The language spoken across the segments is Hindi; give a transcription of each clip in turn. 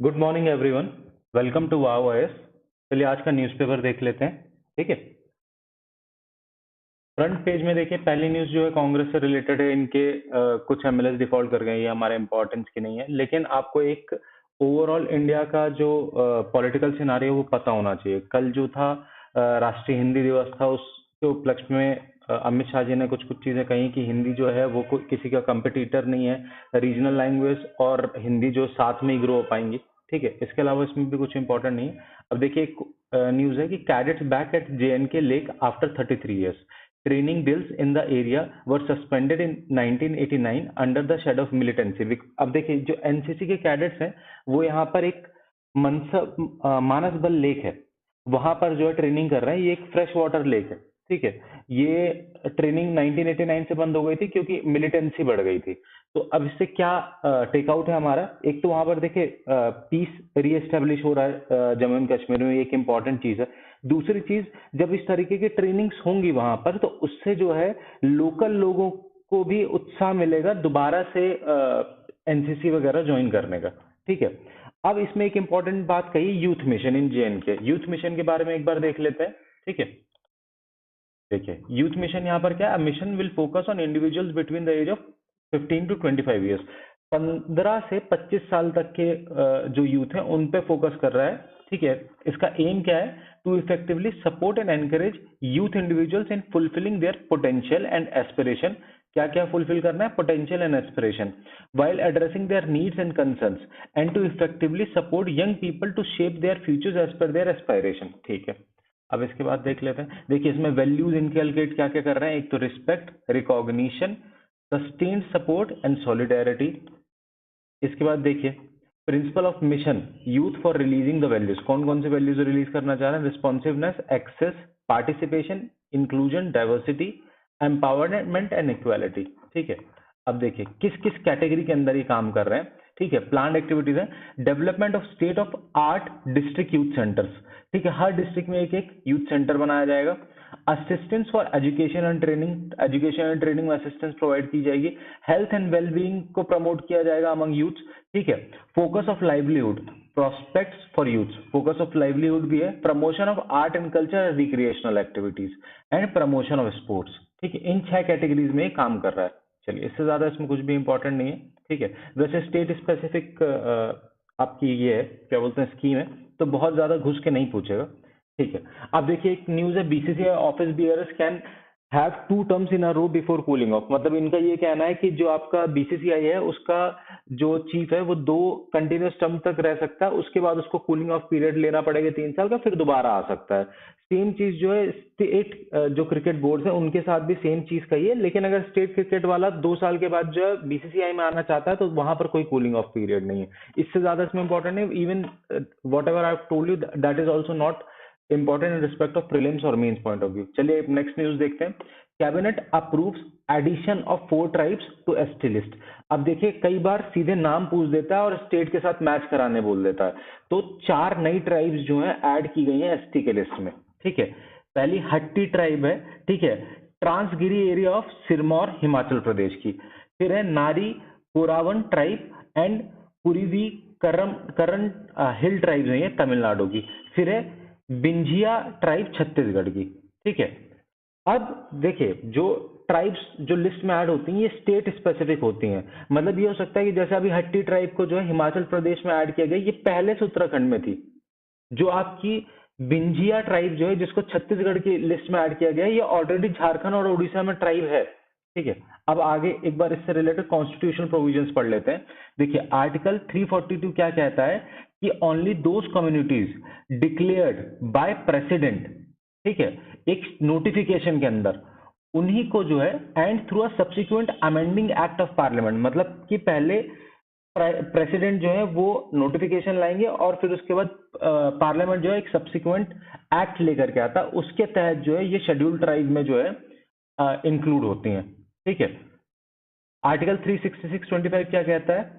Good morning everyone. Welcome to wow OS. चलिए आज का न्यूज़पेपर देख लेते हैं। ठीक है, फ्रंट पेज में देखिए पहली न्यूज़ जो है कांग्रेस से रिलेटेड है। इनके कुछ एमएलए डिफॉल्ट कर गए, ये हमारे इंपॉर्टेंस की नहीं है, लेकिन आपको एक ओवरऑल इंडिया का जो पॉलिटिकल सिनारियो वो पता होना चाहिए। कल जो था राष्ट्रीय हिंदी दिवस था, उसके उपलक्ष्य में अमित शाह जी ने कुछ कुछ चीजें कही कि हिंदी जो है वो किसी का कंपटीटर नहीं है, रीजनल लैंग्वेज और हिंदी जो साथ में ही ग्रो हो पाएंगी। ठीक है, इसके अलावा इसमें भी कुछ इंपॉर्टेंट नहीं है। अब देखिए एक न्यूज है कि cadets back at JNK lake after 33 years, training drills in the area were suspended in 1989 under the shade of militancy. अब देखिए जो एनसीसी के कैडेट्स हैं वो यहाँ पर एक मानस बल लेक है, वहां पर जो है ट्रेनिंग कर रहे हैं। ये एक फ्रेश वाटर लेक है। ठीक है, ये ट्रेनिंग 1989 से बंद हो गई थी क्योंकि मिलिटेंसी बढ़ गई थी। तो अब इससे क्या टेकआउट है हमारा? एक तो वहां पर देखिए पीस रीएस्टेब्लिश हो रहा है जम्मू एंड कश्मीर में, एक इंपॉर्टेंट चीज है। दूसरी चीज, जब इस तरीके की ट्रेनिंग्स होंगी वहां पर तो उससे जो है लोकल लोगों को भी उत्साह मिलेगा दोबारा से एनसीसी वगैरह ज्वाइन करने का। ठीक है, अब इसमें एक इंपॉर्टेंट बात कही, youth mission in JNK. Youth mission के बारे में एक बार देख लेते हैं। ठीक है, देखिए यूथ मिशन यहाँ पर क्या है? Mission will focus on individuals between the age of 15 to 25 years. 15 से 25 साल तक के जो यूथ है उन पे फोकस कर रहा है। ठीक है, इसका एम क्या है? To effectively support and encourage youth individuals in fulfilling their potential and aspiration. क्या क्या फुलफिल करना है? Potential and aspiration, while addressing their needs and concerns, and to effectively support young people to shape their futures as per their aspiration। ठीक है, अब इसके बाद देख लेते हैं। देखिए इसमें वैल्यूज इनकलकेट क्या क्या कर रहे हैं। एक तो respect, recognition, sustained support and solidarity. इसके बाद देखिए principle of mission, youth for releasing the values. कौन कौन से वैल्यूज रिलीज करना चाह रहे हैं? Responsiveness, access, participation, inclusion, diversity, empowerment and equality. ठीक है, अब देखिए किस किस कैटेगरी के अंदर ये काम कर रहे हैं। ठीक है, प्लान एक्टिविटीज है, development of state of art district youth centres. ठीक है, हर डिस्ट्रिक्ट में एक एक यूथ सेंटर बनाया जाएगा। Assistance for education and training, education and training में असिस्टेंस प्रोवाइड की जाएगी। हेल्थ एंड वेलबींग को प्रमोट किया जाएगा अमंग यूथ। ठीक है, focus of livelihood, prospects for youth, focus of livelihood भी है। Promotion of art and culture, recreational activities and promotion of sports. ठीक है, इन 6 कैटेगरीज में काम कर रहा है। चलिए इससे ज्यादा इसमें कुछ भी इंपॉर्टेंट नहीं है। ठीक है, वैसे स्टेट स्पेसिफिक आपकी ये है क्या बोलते हैं स्कीम है, तो बहुत ज्यादा घुस के नहीं पूछेगा। ठीक है, अब देखिए एक न्यूज है, BCCI office bearers can have 2 terms in a row before cooling off. मतलब इनका ये कहना है कि जो आपका बीसीसीआई है उसका जो चीफ है वो 2 कंटिन्यूस टर्म तक रह सकता है, उसके बाद उसको कूलिंग ऑफ पीरियड लेना पड़ेगा 3 साल का, फिर दोबारा आ सकता है। सेम चीज जो है स्टेट जो क्रिकेट बोर्ड है उनके साथ भी सेम चीज कही है, लेकिन अगर स्टेट क्रिकेट वाला 2 साल के बाद जो है बीसीसीआई में आना चाहता है तो वहां पर कोई कूलिंग ऑफ पीरियड नहीं है। इससे ज्यादा इसमें इंपॉर्टेंट है। Even whatever I told you that is also not important in respect of prelims और मेंस पॉइंट ऑफ व्यू। चलिए नेक्स्ट न्यूज देखते हैं। Cabinet approves addition of 4 tribes to ST list. अब देखिए कई बार सीधे नाम पूछ देता है और स्टेट के साथ मैच कराने बोल देता है। तो 4 नई ट्राइब्स जो है ऐड की गई हैं एसटी के लिस्ट में। ठीक है, पहली हट्टी ट्राइब है। ठीक है, ट्रांसगिरी एरिया ऑफ सिरमौर हिमाचल प्रदेश की। फिर है नारी कोरावन ट्राइब एंड पुरीवी करम करण हिल ट्राइब है ये तमिलनाडु की। फिर है बिंझिया ट्राइब छत्तीसगढ़ की। ठीक है, अब देखिए जो ट्राइब्स जो लिस्ट में ऐड होती हैं ये स्टेट स्पेसिफिक होती हैं। मतलब ये हो सकता है कि जैसे अभी हट्टी ट्राइब को जो है हिमाचल प्रदेश में ऐड किया गया, ये पहले से उत्तराखंड में थी। जो आपकी बिंजिया ट्राइब जो है जिसको छत्तीसगढ़ की लिस्ट में ऐड किया गया है, ये ऑलरेडी झारखंड और उड़ीसा में ट्राइब है। ठीक है, अब आगे एक बार इससे रिलेटेड कॉन्स्टिट्यूशनल प्रोविजंस पढ़ लेते हैं। देखिए आर्टिकल 342 क्या कहता है कि only those communities declared by president, ठीक है, एक नोटिफिकेशन के अंदर, उन्हीं को जो है and through a subsequent amending act of parliament, मतलब कि पहले प्रेसिडेंट जो है वो नोटिफिकेशन लाएंगे और फिर उसके बाद पार्लियामेंट जो है एक सब्सिक्वेंट एक्ट लेकर के आता है, उसके तहत जो है ये शेड्यूल ट्राइब में जो है इंक्लूड होती हैं। ठीक है, आर्टिकल 366(25) क्या कहता है?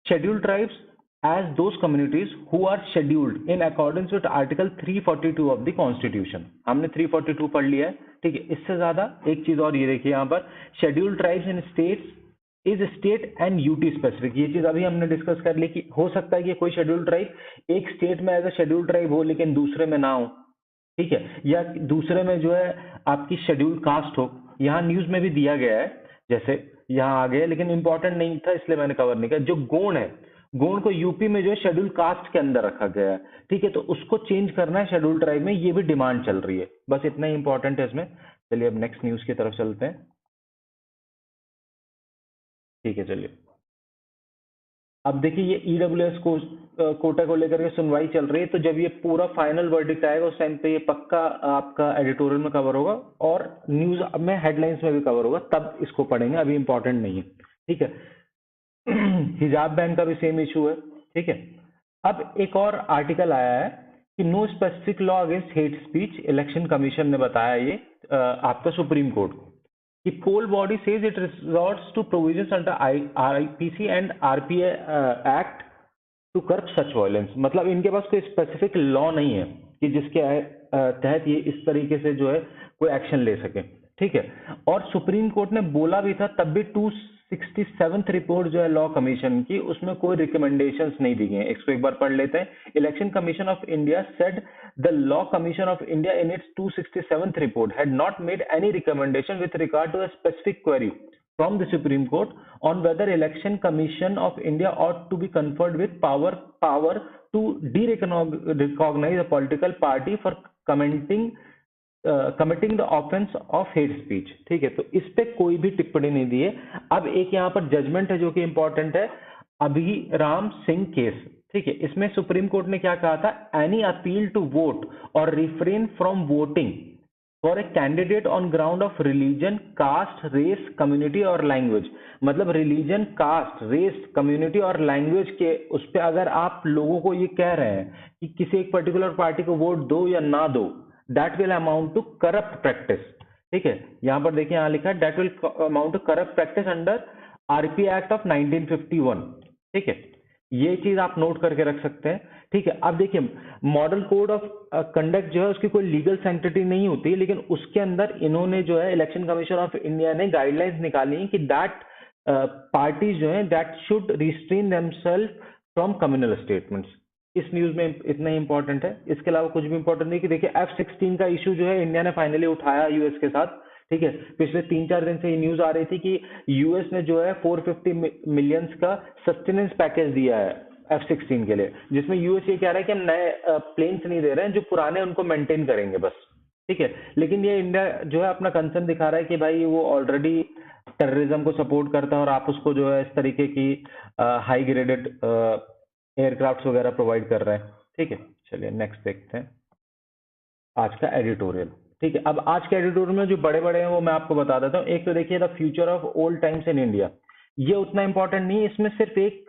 Schedule tribes as those communities who are scheduled in accordance with article 342 of the constitution। हमने 342 पढ़ लिया है। ठीक है, इससे ज्यादा एक चीज और ये देखिए यहाँ पर, schedule tribes in states is state and UT specific. ये चीज अभी हमने डिस्कस कर ली कि हो सकता है कि कोई शेड्यूल ट्राइब एक स्टेट में एज अ शेड्यूल ट्राइब हो लेकिन दूसरे में ना हो, ठीक है, या दूसरे में जो है आपकी शेड्यूल कास्ट हो। यहाँ न्यूज में भी दिया गया है, जैसे यहाँ आ गया, लेकिन इंपॉर्टेंट नहीं था इसलिए मैंने कवर नहीं किया। जो गोंड है, गोंड को यूपी में जो है शेड्यूल कास्ट के अंदर रखा गया है, ठीक है, तो उसको चेंज करना है शेड्यूल ट्राइब में, ये भी डिमांड चल रही है। बस इतना ही इंपॉर्टेंट है इसमें। चलिए अब नेक्स्ट न्यूज की तरफ चलते हैं। ठीक है, चलिए अब देखिए ये ईडब्ल्यूएस को कोटा को लेकर के सुनवाई चल रही है, तो जब ये पूरा फाइनल वर्डिक्ट आएगा उस टाइम पे ये पक्का आपका एडिटोरियल में कवर होगा और न्यूज में हेडलाइंस में भी कवर होगा, तब इसको पढ़ेंगे, अभी इंपॉर्टेंट नहीं है, ठीक है। हिजाब बैन का भी सेम इशू है, ठीक है। अब एक और आर्टिकल आया है कि no specific law against hate speech, election commission ने बताया ये आपका सुप्रीम कोर्ट को कि poll body says it resorts to provisions under IPC and RPA act to curb such violence. मतलब इनके पास कोई स्पेसिफिक लॉ नहीं है कि जिसके तहत ये इस तरीके से जो है कोई एक्शन ले सके, ठीक है। और सुप्रीम कोर्ट ने बोला भी था, तब भी 267th रिपोर्ट जो है लॉ कमीशन की, उसमें कोई रिकमेंडेशंस नहीं दी गई हैं। इसको एक बार पढ़ लेते हैं। Election commission of India said the law commission of India in its 267th report had not made any recommendation with regard to a specific query from the Supreme Court on whether Election Commission of India ought to be conferred with power to derecognize a political party for committing the offence of hate speech, ठीक है। तो इस पे कोई भी टिप्पणी नहीं दी है। अब एक यहाँ पर जजमेंट है जो कि इंपॉर्टेंट है, अभिराम सिंह केस, ठीक है। इसमें सुप्रीम कोर्ट ने क्या कहा था, एनी अपील टू वोट और refrain from voting for a candidate on ground of religion, caste, race, community और लैंग्वेज। मतलब रिलीजन, कास्ट, रेस, कम्युनिटी और लैंग्वेज के उस पर अगर आप लोगों को ये कह रहे हैं कि किसी एक पर्टिकुलर पार्टी को वोट दो या ना दो, that will amount to corrupt practice, ठीक है। यहां पर देखिए, यहां लिखा है that will amount to corrupt practice under RP act of 1951, ठीक है। ये चीज आप नोट करके रख सकते हैं, ठीक है। अब देखिए मॉडल कोड ऑफ कंडक्ट जो है उसकी कोई लीगल सैंक्टिटी नहीं होती, लेकिन उसके अंदर इन्होंने जो है इलेक्शन कमीशन ऑफ इंडिया ने गाइडलाइंस निकाली है कि दैट पार्टीज जो है that should restrain themselves from communal statements. इस न्यूज में इतना ही इंपॉर्टेंट है, इसके अलावा कुछ भी इंपॉर्टेंट नहीं। कि देखिए F-16 का इशू जो है इंडिया ने फाइनली उठाया यूएस के साथ, ठीक है। पिछले 3-4 दिन से ये न्यूज आ रही थी कि यूएस ने जो है 450 मिलियंस का सस्टेनेंस पैकेज दिया है F-16 के लिए, जिसमें यूएस ये कह रहा है कि हम नए प्लेन्स नहीं दे रहे हैं, जो पुराने उनको मेंटेन करेंगे बस, ठीक है। लेकिन ये इंडिया जो है अपना कंसर्न दिखा रहा है कि भाई वो ऑलरेडी टेररिज्म को सपोर्ट करता है और आप उसको जो है इस तरीके की हाई ग्रेडेड एयरक्राफ्ट वगैरह प्रोवाइड कर रहे हैं, ठीक है। चलिए नेक्स्ट देखते हैं आज का एडिटोरियल, ठीक है। अब आज के एडिटोरियल में जो बड़े बड़े हैं वो मैं आपको बता देता हूँ। एक तो देखिए the future of old times in India, ये उतना इंपॉर्टेंट नहीं है, इसमें सिर्फ एक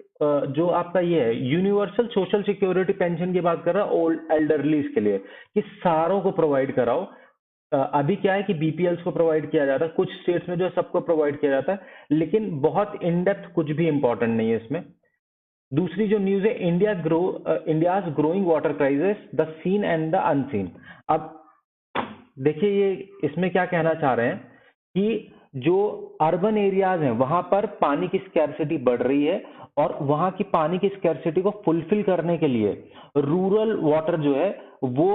जो आपका ये है यूनिवर्सल सोशल सिक्योरिटी पेंशन की बात कर रहा है ओल्ड एल्डरलीज के लिए, कि सारों को प्रोवाइड कराओ। अभी क्या है कि बीपीएल्स को प्रोवाइड किया जाता है, कुछ स्टेट्स में जो सबको प्रोवाइड किया जाता है, लेकिन बहुत इन डेप्थ कुछ भी इंपॉर्टेंट नहीं है इसमें। दूसरी जो न्यूज है, India's growing water crisis, the seen and the unseen. अब देखिए ये इसमें क्या कहना चाह रहे हैं कि जो अर्बन एरियाज हैं वहां पर पानी की स्कैर्सिटी बढ़ रही है, और वहां की पानी की स्कैर्सिटी को फुलफिल करने के लिए रूरल वाटर जो है वो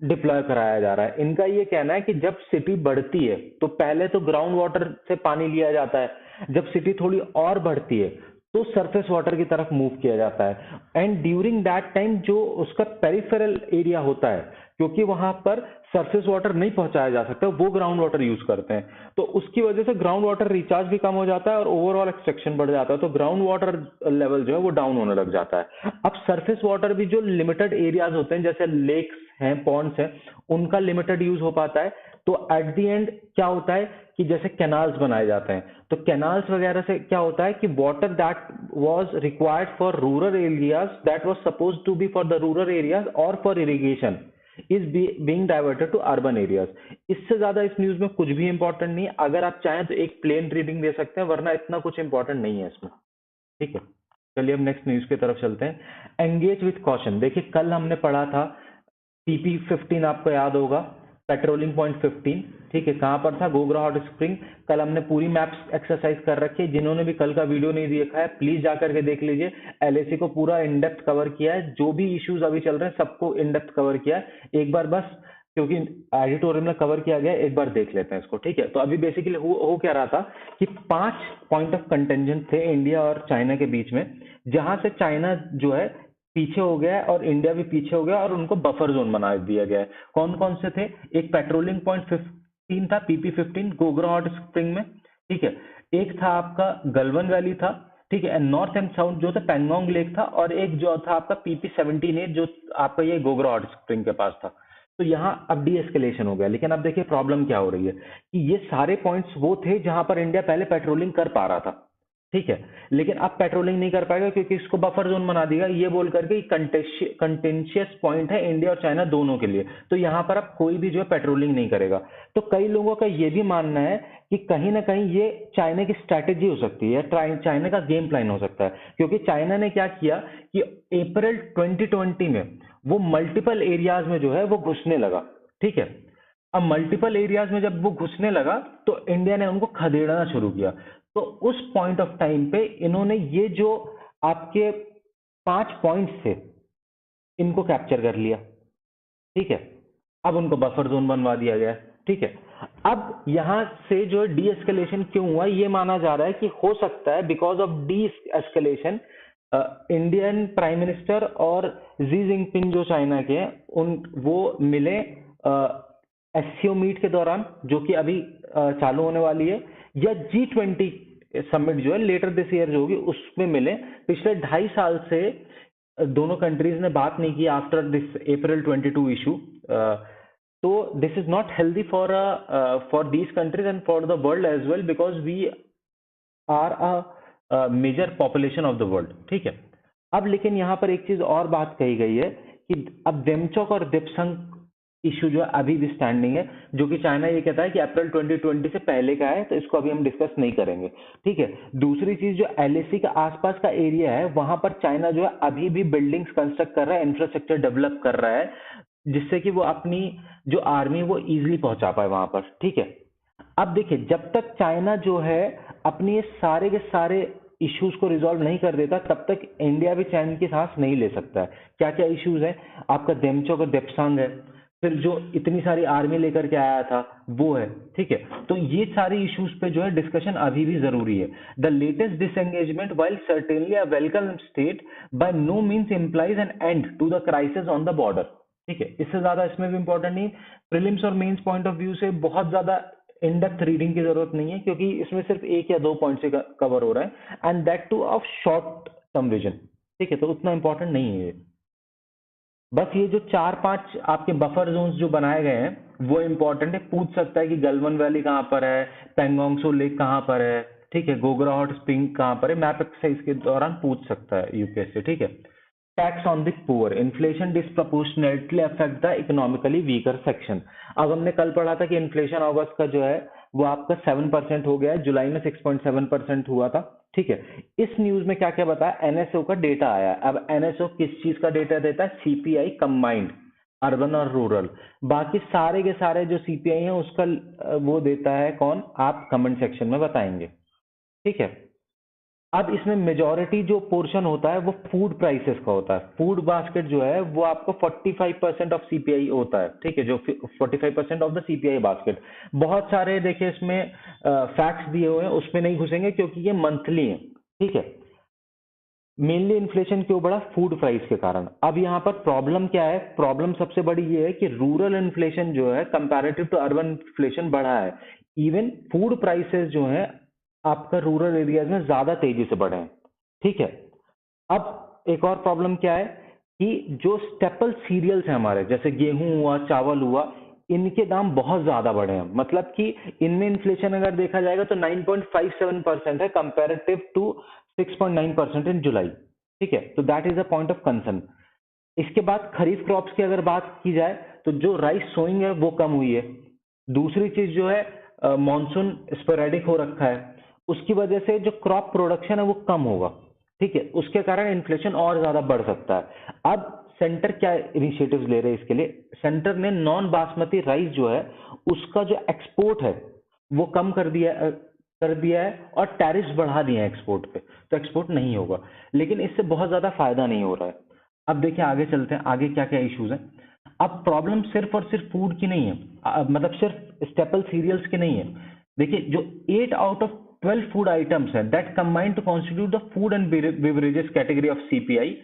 डिप्लॉय कराया जा रहा है। इनका ये कहना है कि जब सिटी बढ़ती है तो पहले तो ग्राउंड वाटर से पानी लिया जाता है, जब सिटी थोड़ी और बढ़ती है तो सरफेस वाटर की तरफ मूव किया जाता है, एंड ड्यूरिंग दैट टाइम जो उसका पेरिफेरल एरिया होता है, क्योंकि वहां पर सरफेस वाटर नहीं पहुंचाया जा सकता, वो ग्राउंड वाटर यूज करते हैं, तो उसकी वजह से ग्राउंड वाटर रिचार्ज भी कम हो जाता है और ओवरऑल एक्सट्रैक्शन बढ़ जाता है, तो ग्राउंड वाटर लेवल जो है वो डाउन होने लग जाता है। अब सरफेस वाटर भी जो लिमिटेड एरियाज होते हैं, जैसे लेक्स हैं, पॉन्ड्स हैं, उनका लिमिटेड यूज हो पाता है। तो एट द एंड क्या होता है कि जैसे कैनाल्स बनाए जाते हैं, तो कैनाल्स वगैरह से क्या होता है कि water that was required for rural areas, that was suppose to be for the rural areas और for irrigation, is being diverted to urban areas. इससे ज्यादा इस न्यूज में कुछ भी इंपॉर्टेंट नहीं है। अगर आप चाहें तो एक प्लेन रीडिंग दे सकते हैं, वरना इतना कुछ इंपॉर्टेंट नहीं है इसमें, ठीक है। चलिए अब नेक्स्ट न्यूज की तरफ चलते हैं। Engage with caution. देखिए कल हमने पढ़ा था टीपी 15, आपको याद होगा, पेट्रोलिंग पॉइंट 15, ठीक है, कहाँ पर था? Gogra hot spring. कल हमने पूरी मैप्स एक्सरसाइज कर रखी है, जिन्होंने भी कल का वीडियो नहीं देखा है प्लीज जाकर के देख लीजिए। एलएसी को पूरा इन डेप्थ कवर किया है, जो भी इश्यूज अभी चल रहे हैं सबको इन डेप्थ कवर किया है। एक बार बस, क्योंकि एडिटोरियल में कवर किया गया है, एक बार देख लेते हैं इसको, ठीक है। तो अभी बेसिकली हो क्या रहा था कि 5 पॉइंट ऑफ कंटेंजेंट थे इंडिया और चाइना के बीच में, जहां से चाइना जो है पीछे हो गया है और इंडिया भी पीछे हो गया और उनको बफर जोन बना दिया गया है। कौन कौन से थे? एक पेट्रोलिंग पॉइंट 15 था, PP15 गोगरा हॉट स्प्रिंग में, ठीक है। एक था आपका गलवन वैली था, ठीक है, नॉर्थ एंड साउथ जो था पैंगोंग लेक था, और एक जो था आपका PP17 जो आपका ये गोगरा हॉट स्प्रिंग के पास था। तो यहाँ अब डी एस्केलेशन हो गया, लेकिन अब देखिए प्रॉब्लम क्या हो रही है कि ये सारे पॉइंट्स वो थे जहां पर इंडिया पहले पेट्रोलिंग कर पा रहा था, ठीक है, लेकिन अब पेट्रोलिंग नहीं कर पाएगा क्योंकि इसको बफर जोन बना देगा, ये बोल करके कंटेंशियस पॉइंट है इंडिया और चाइना दोनों के लिए। तो यहाँ पर अब कोई भी जो है पेट्रोलिंग नहीं करेगा। तो कई लोगों का ये भी मानना है कि कहीं ना कहीं ये चाइना की स्ट्रैटेजी हो सकती है, चाइना का गेम प्लान हो सकता है, क्योंकि चाइना ने क्या किया कि अप्रैल 2020 में वो मल्टीपल एरियाज में जो है वो घुसने लगा, ठीक है। अब मल्टीपल एरियाज में जब वो घुसने लगा तो इंडिया ने उनको खदेड़ना शुरू किया। तो उस पॉइंट ऑफ टाइम पे इन्होंने ये जो आपके 5 पॉइंट्स थे इनको कैप्चर कर लिया, ठीक है। अब उनको बफर जोन बनवा दिया गया, ठीक है। अब यहां से जो डी एस्केलेशन क्यों हुआ, ये माना जा रहा है कि हो सकता है because of D escalation Indian prime minister और जी जिनपिंग जो चाइना के हैं उन वो मिले एससीओ मीट के दौरान, जो कि अभी चालू होने वाली है, या G20 समिट जो है लेटर दिस ईयर जो होगी उसमें मिले। पिछले 2.5 साल से दोनों कंट्रीज ने बात नहीं की आफ्टर दिस अप्रैल 22 इशू। तो this is not healthy for these countries and for the world as well, because we are a major population of the world, ठीक है। अब लेकिन यहाँ पर एक चीज और बात कही गई है कि अब डेमचोक और दिप्संग इशू जो है अभी भी स्टैंडिंग है, जो कि चाइना ये कहता है कि अप्रैल 2020 से पहले का है, तो इसको अभी हम डिस्कस नहीं करेंगे, ठीक है। दूसरी चीज जो एलएसी का आसपास का एरिया है वहां पर चाइना जो है अभी भी बिल्डिंग्स कंस्ट्रक्ट कर रहा है, इंफ्रास्ट्रक्चर डेवलप कर रहा है, जिससे कि वो अपनी जो आर्मी वो इजिली पहुंचा पाए वहां पर, ठीक है। अब देखिए जब तक चाइना जो है अपनी ये सारे के सारे इश्यूज को रिजॉल्व नहीं कर देता तब तक इंडिया भी चैन की सांस नहीं ले सकता है। क्या क्या इश्यूज है? आपका डेमचोक और देप्सांग है, फिर जो इतनी सारी आर्मी लेकर के आया था वो है, ठीक है। तो ये सारी इश्यूज पे जो है डिस्कशन अभी भी जरूरी है। The latest disengagement while certainly a welcome state by no means implies an end to the crisis on the border, ठीक है। इससे ज्यादा इसमें भी इंपॉर्टेंट नहीं, प्रीलिम्स और मेंस पॉइंट ऑफ व्यू से बहुत ज्यादा इन डेप्थ रीडिंग की जरूरत नहीं है, क्योंकि इसमें सिर्फ 1 या 2 पॉइंट से कवर हो रहा है, and that two of short term vision, ठीक है। तो उतना इंपॉर्टेंट नहीं है ये। बस ये जो 4-5 आपके बफर जोन्स जो बनाए गए हैं वो इंपॉर्टेंट है। पूछ सकता है कि गलवन वैली कहाँ पर है, पेंगोंग सो लेक कहाँ पर है, ठीक है, गोगरा हॉट स्प्रिंग कहाँ पर है, मैप एक्सरसाइज के दौरान पूछ सकता है यूपीएससी, ठीक है। Tax on the poor, inflation disproportionately affect the economically weaker section. अब हमने कल पढ़ा था कि इन्फ्लेशन अगस्त का जो है वो आपका 7% हो गया है, जुलाई में 6.7% हुआ था, ठीक है। इस न्यूज में क्या क्या बताया, एनएसओ का डेटा आया। अब एनएसओ किस चीज का डेटा देता है? सीपीआई कंबाइंड, अर्बन और रूरल। बाकी सारे के सारे जो सीपीआई है उसका वो देता है कौन, आप कमेंट सेक्शन में बताएंगे, ठीक है। अब इसमें मेजॉरिटी जो पोर्शन होता है वो फूड प्राइसेस का होता है। फूड बास्केट जो है वो आपको 45% ऑफ सीपीआई होता है, ठीक है, जो 45% ऑफ द सीपीआई बास्केट। बहुत सारे देखिए इसमें फैक्ट्स दिए हुए हैं, उसमें नहीं घुसेंगे क्योंकि ये मंथली है, ठीक है। मेनली इन्फ्लेशन क्यों बढ़ा? फूड प्राइस के कारण। अब यहाँ पर प्रॉब्लम क्या है? प्रॉब्लम सबसे बड़ी ये है कि रूरल इन्फ्लेशन जो है कंपैरेटिव टू अर्बन इन्फ्लेशन बढ़ा है। इवन फूड प्राइसेस जो है आपका रूरल एरियाज में ज्यादा तेजी से बढ़े हैं, ठीक है। अब एक और प्रॉब्लम क्या है कि जो स्टेपल सीरियल्स हैं हमारे, जैसे गेहूं हुआ, चावल हुआ, इनके दाम बहुत ज्यादा बढ़े हैं। मतलब कि इनमें इन्फ्लेशन अगर देखा जाएगा तो 9.57% है कंपैरेटिव टू 6.9% इन जुलाई, ठीक है। तो that is a point of concern. इसके बाद खरीफ क्रॉप्स की अगर बात की जाए तो जो राइस सोइंग है वो कम हुई है। दूसरी चीज जो है मॉनसून स्पोरेडिक हो रखा है, उसकी वजह से जो क्रॉप प्रोडक्शन है वो कम होगा, ठीक है। उसके कारण इन्फ्लेशन और ज्यादा बढ़ सकता है। अब सेंटर क्या इनिशिएटिव्स ले रहे हैं इसके लिए? सेंटर ने नॉन बासमती राइस जो है उसका जो एक्सपोर्ट है वो कम कर दिया है और टैरिफ्स बढ़ा दिए हैं एक्सपोर्ट पे, तो एक्सपोर्ट नहीं होगा, लेकिन इससे बहुत ज्यादा फायदा नहीं हो रहा है। अब देखिए आगे चलते हैं, आगे क्या क्या इश्यूज हैं। अब प्रॉब्लम सिर्फ और सिर्फ फूड की नहीं है, मतलब सिर्फ स्टेपल सीरियल्स की नहीं है। देखिए जो 8 आउट ऑफ 12 फूड आइटम्स हैं that combine to constitute the food and beverages category of CPI,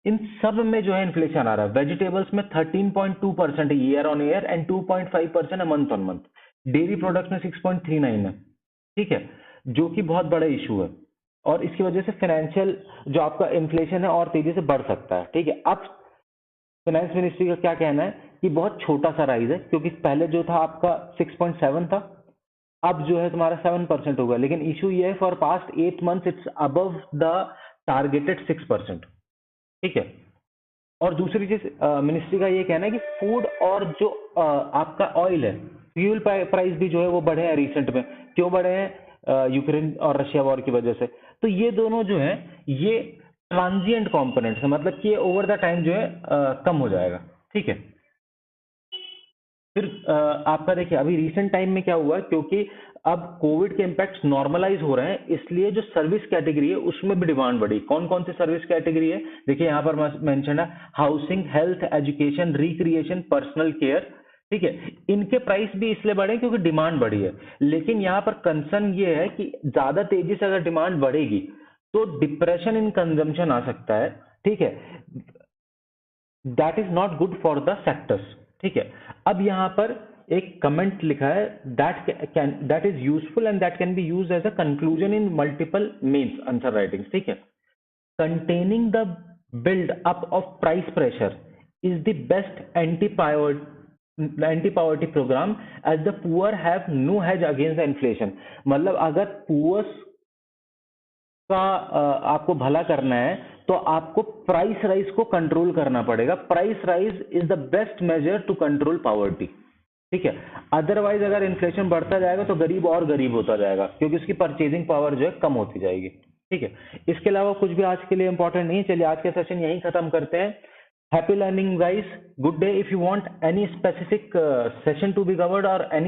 इन सब में जो है इन्फ्लेशन आ रहा है। वेजिटेबल्स में 13.2% year on year and 2.5% month on month. Dairy products में 6.39 है, ठीक है, जो कि बहुत बड़ा इशू है। और इसकी वजह से फाइनेंशियल जो आपका इन्फ्लेशन है और तेजी से बढ़ सकता है, ठीक है। अब फाइनेंस मिनिस्ट्री का क्या कहना है कि बहुत छोटा सा राइज है, क्योंकि पहले जो था आपका 6.7 था, अब जो है तुम्हारा 7% होगा, लेकिन इशू ये है for past 8 months it's above the targeted 6%, ठीक है। और दूसरी चीज मिनिस्ट्री का ये कहना है कि फूड और जो आपका ऑयल है, फ्यूल प्राइस भी जो है वो बढ़े हैं रिसेंट में। क्यों बढ़े हैं? यूक्रेन और रशिया वॉर की वजह से। तो ये दोनों जो है ये ट्रांजिएंट कंपोनेंट्स है, मतलब कि ओवर द टाइम जो है कम हो जाएगा, ठीक है। फिर आपका देखिए अभी रिसेंट टाइम में क्या हुआ, क्योंकि अब कोविड के इम्पैक्ट्स नॉर्मलाइज हो रहे हैं, इसलिए जो सर्विस कैटेगरी है उसमें भी डिमांड बढ़ी। कौन कौन सी सर्विस कैटेगरी है? देखिए यहाँ पर मेंशन है housing, health, education, recreation, personal care, ठीक है। इनके प्राइस भी इसलिए बढ़े क्योंकि डिमांड बढ़ी है, लेकिन यहाँ पर कंसर्न ये है कि ज्यादा तेजी से अगर डिमांड बढ़ेगी तो डिप्रेशन इन कंजम्पशन आ सकता है, ठीक है। That is not good for the sectors, ठीक है। अब यहाँ पर एक कमेंट लिखा है that is useful and that can be use as a conclusion in multiple mains answer writing, ठीक है। Containing the build up of price pressure is the best anti-poverty program as the poor have no hedge against the inflation। मतलब अगर पुअर्स का आपको भला करना है तो आपको प्राइस राइज को कंट्रोल करना पड़ेगा। Price rise is the best measure to control poverty, ठीक है। अदरवाइज अगर इन्फ्लेशन बढ़ता जाएगा तो गरीब और गरीब होता जाएगा, क्योंकि उसकी परचेजिंग पावर जो है कम होती जाएगी, ठीक है। इसके अलावा कुछ भी आज के लिए इंपॉर्टेंट नहीं। चलिए आज का सेशन यहीं खत्म करते हैं। Happy learning guys, good day. If you want any specific session to be covered और एनी